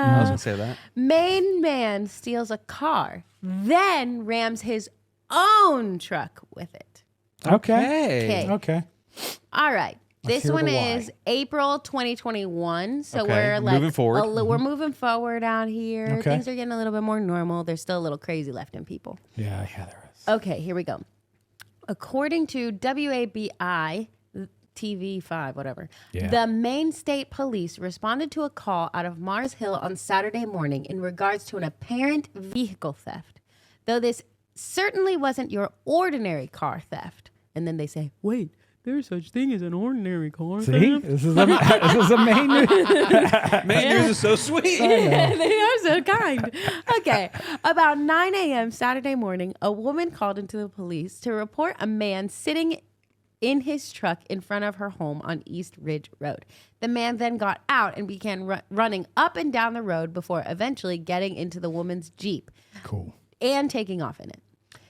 I was going to say that. Maine man steals a car, then rams his own truck with it. Okay. All right. Let's This hear one the why. is April 2021. So Okay, we're like moving forward. We're moving forward out here. Okay. Things are getting a little bit more normal. There's still a little crazy left in people. Yeah, there is. Okay, here we go. According to WABI TV5, whatever, Yeah. the Maine State Police responded to a call out of Mars Hill on Saturday morning in regards to an apparent vehicle theft. Though this certainly wasn't your ordinary car theft. And then they say, wait, there's such thing as an ordinary car See, theft. this is a main. Man, yours is so sweet. They are so kind. Okay. About 9 a.m. Saturday morning, a woman called into the police to report a man sitting in his truck in front of her home on East Ridge Road. The man then got out and began running up and down the road before eventually getting into the woman's Jeep. Cool. And taking off in it.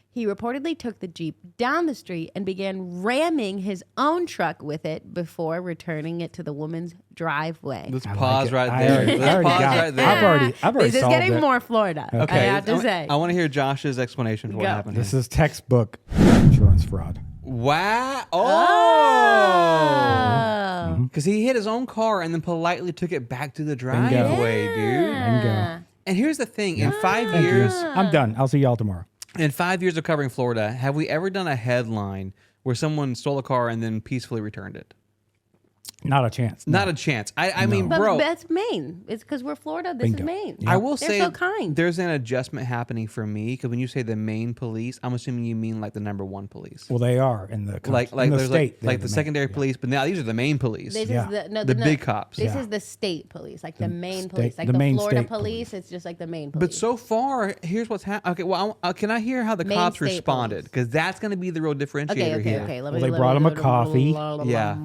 He reportedly took the Jeep down the street and began ramming his own truck with it before returning it to the woman's driveway. Let's I like pause it. right I there. already Let's got pause it. right there. I've already This is solved getting it. more Florida. Okay. I have to say. I want to hear Josh's explanation for what Go. happened here. This is textbook insurance fraud. Wow. Oh. Because he hit his own car and then politely took it back to the driveway, dude. Bingo. And here's the thing. In 5 Thank you. years, I'm done. I'll see y'all tomorrow. in 5 years of covering Florida, have we ever done a headline where someone stole a car and then peacefully returned it? Not a chance. Not a chance. I mean, But bro, that's Maine. It's because we're Florida. This Bingo. is Maine. Yeah. I will They're say so kind. there's an adjustment happening for me because when you say the Maine police, I'm assuming you mean like the #1 police. Well, they are in the like in the there's state. like they're the secondary main- police, but now these are the main police. This Yeah. is the The big cops. This Yeah. is the state police, like the Maine state- police, like the the Maine Florida state police. police. It's just like the Maine police. But so far, here's what's happening. Okay, well, can I hear how the Maine cops State responded? Police. Because that's going to be the real differentiator okay. here. Let Well, me, they brought him a coffee. Yeah.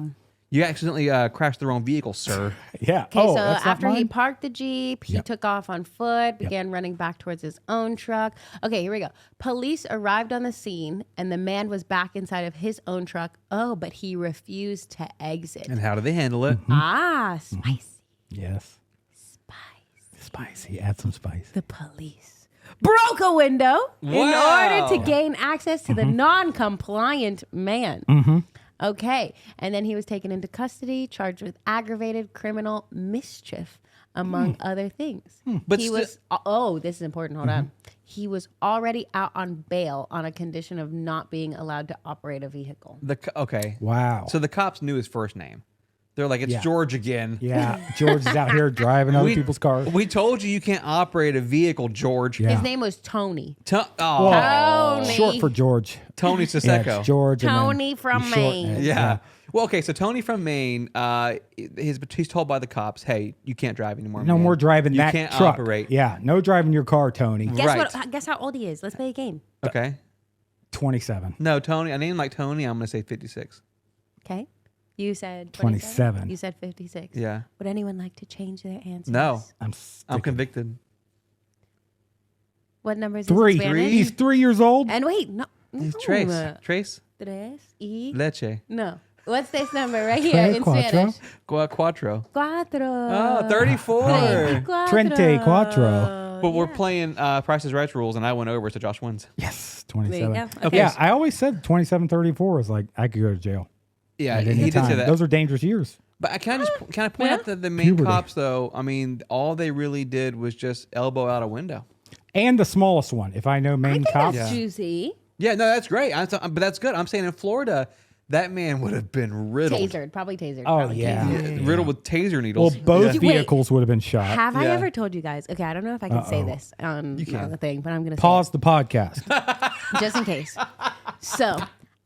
You accidentally crashed the wrong vehicle, sir. Yeah. Okay, so that's not after he mine? parked the Jeep, he Yep. took off on foot, began running back towards his own truck. Okay, here we go. Police arrived on the scene, and the man was back inside of his own truck. Oh, but he refused to exit. And how do they handle it? Spicy. Yes. Spicy. Add some spice. The police broke a window in Wow. order to gain access to the non-compliant man. Okay. And then he was taken into custody, charged with aggravated criminal mischief, among other things. But he was, this is important. Hold on. He was already out on bail on a condition of not being allowed to operate a vehicle. Okay. Wow. So the cops knew his first name. They're like, it's Yeah. George again. Yeah. George is out here driving other people's cars. We told you can't operate a vehicle, George. Yeah. His name was Tony. Well, Tony. short for George. Tony Yeah, Siseko. it's George. and then Tony from he's short- Maine. Yeah. Well, okay. So Tony from Maine, he's told by the cops, "Hey, you can't drive anymore. No man. more driving you that can't truck. operate." Yeah. No driving your car, Tony. Guess how old he is. Let's play a game. Okay. 27. No, Tony. A name like Tony, I'm gonna say 56. Okay. You said 27. You said 56. Yeah. Would anyone like to change their answers? No, I'm I'm convicted. What number is Three. this in Spanish? He's 3 years old. And wait, no. He's no. Trace. Trace. Tres y... Leche. No. What's this number right here in Quattro. Spanish? Quattro. Cuatro. Oh, 34. Trente Quattro. But we're playing Price is Right rules, and I went over, so Josh wins. Yes. 27. Yeah, okay. Yeah. I always said 27, 34 is like, I could go to jail. Yeah, At he any did say time. that. Those are dangerous years. But can I point out that the main Puberty. cops, though, I mean, all they really did was just elbow out a window. And the smallest one. If I know Maine I think cops. that's juicy. Yeah, no, that's great. But that's good. I'm saying in Florida, that man would have been riddled. Tasered. Probably tasered. Oh, probably yeah. tasered. Riddled with taser Well, needles. both Wait. vehicles would have been shot. Have I Yeah. ever told you guys? Okay, I don't know if I can say this on the thing, but I'm going to Pause the podcast. just in case. So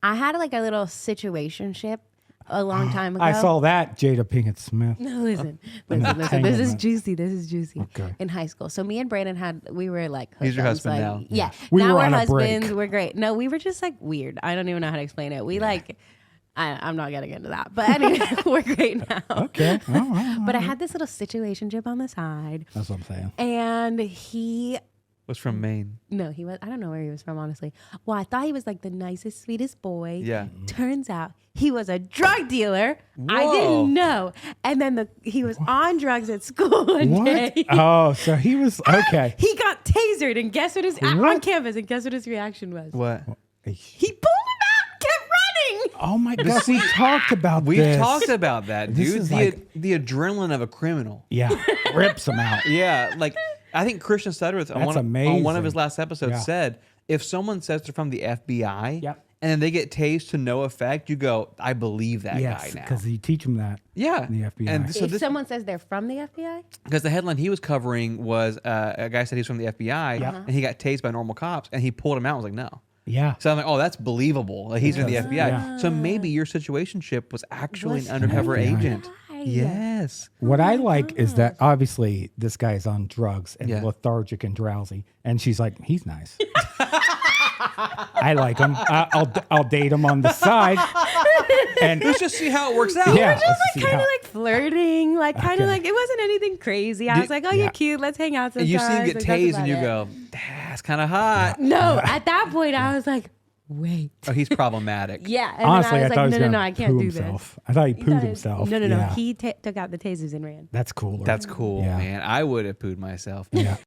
I had like a little situationship a long time ago. I saw that, Jada Pinkett Smith. No, listen. Entanglement. This is juicy. This is juicy. Okay. In high school. So me and Brandon we were like, He's your husbands, husband like, now. Yeah. We now were we're on a husbands. break. We're great. No, we were just like weird. I don't even know how to explain it. We like, I'm not getting into that. But anyway, we're great now. Okay. All right. But I had this little situationship on the side. That's what I'm saying. And he Was from Maine. No, he was. I don't know where he was from, honestly. Well, I thought he was like the nicest, sweetest boy. Yeah. Turns out he was a drug dealer. I Whoa. didn't know. And then he was on drugs at school one day. What? Oh, so he was okay. He got tasered, and guess what on What? campus, and guess what his reaction was? What? He pulled him out and kept running. Oh my gosh, we talked about We this. talked about that, This dude. is The adrenaline of a criminal. Yeah, rips him out. Yeah, like I think Christian Sudworth on That's on one of his amazing. last episodes Yeah. said, if someone says they're from the FBI Yep. and then they get tased to no effect, you go, I believe that Yes, guy now. because you teach him that. Yeah, in the FBI. And so If this, someone says they're from the FBI, because the headline he was covering was a guy said he's from the FBI Yep. and he got tased by normal cops and he pulled him out. I was like, no. Yeah. So I'm like, oh, that's believable. Like, he's from the Because- FBI. yeah. So maybe your situationship was actually Was an undercover FBI. agent. Right. Yes. What I like is that obviously this guy's on drugs and Yeah. lethargic and drowsy, and she's like, he's nice. I like him. I'll date him on the side. And Let's just see how it works out. yeah, just let's like see kind of how- like flirting, like kind of Okay. like it wasn't anything crazy. I was like, oh, yeah. you're cute. Let's hang out And sometimes. you see him get Like, that's tased about and you it. go, that's kind of hot. No, at that point I was like, wait. Oh, he's problematic. Yeah. And honestly, then I was I thought like, he was no, gonna I can't poo do himself. I thought he this. pooed himself. No. Yeah. He took out the tasers and ran. That's cooler. That's cool, Yeah. man. I would have pooed myself. Yeah.